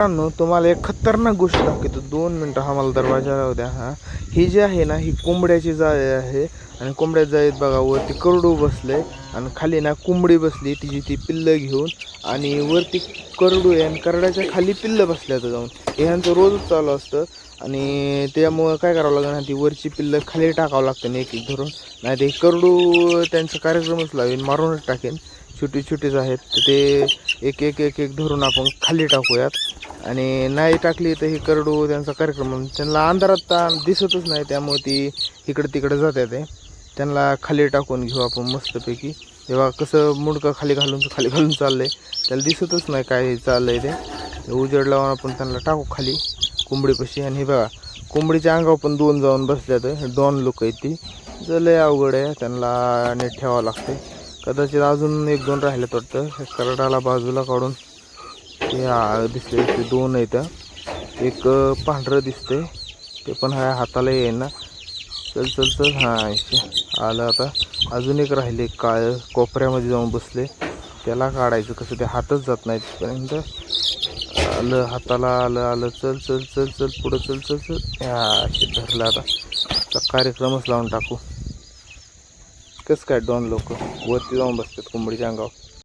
मित्रांनो, तुम्हाला एक खतरनाक गोष्ट दाखवतो. 2 मिनटं हा मला दरवाजा राहू द्या. ही जी आहे ना, ही कोंबड्याची जाळी आहे. आणि कोंबड्या जाळीत बघा वरती करडू बसले आणि खाली ना कोंबडी बसली तिची ती पिल्लं घेऊन. आणि वरती करडू आहे आणि करड्याच्या खाली पिल्लं बसल्यात जाऊन. हे ह्यांचं रोजच चालू असतं. आणि त्यामुळं काय करावं लागेल ना, ती वरची पिल्लं खाली टाकावं लागतं एक एक धरून. नाही ते करडू त्यांचा कार्यक्रमच लावेन, मारूनच टाकेन. छोटी छोटीच आहेत ते एक एक एक एक धरून आपण खाली टाकूयात. आणि नाही टाकली तर हे करडू त्यांचा कार्यक्रम त्यांना अंधारात दिसतच नाही, त्यामुळे ती इकडे तिकडे जाते. ते त्यांना खाली टाकून घेऊ आपण मस्तपैकी. तेव्हा कसं मुंडकं खाली घालून चाललंय, त्याला दिसतच नाही काय चाललंय. ते उजेड लावून आपण त्यांना टाकू खाली कोंबडीपाशी. आणि हे बघा कोंबडीच्या अंगावर पण 2 जाऊन बसल्यात. 2 लोक आहेत ती. लय अवघड आहे, त्यांना नीट ठेवावं लागते. कदाचित अजून 1-2 राहिलेत वाटतं. करडाला बाजूला काढून ते दिसले ते 2 आहेत. एक पांढरं दिसतंय, ते पण हाताला येईना. चल चल चल. आलं आता. अजून एक राहिले काळ कोपऱ्यामध्ये जाऊन बसले, त्याला काढायचं कसं, ते हातच जात नाही तिथपर्यंत. आलं हाताला, आलं आलं. चल चल चल चल पुढं चल चल चल. धरलं आता कार्यक्रमच लावून टाकू. कसं काय 2 लोक वरती जाऊन बसतात कोंबडीच्या अंगावर.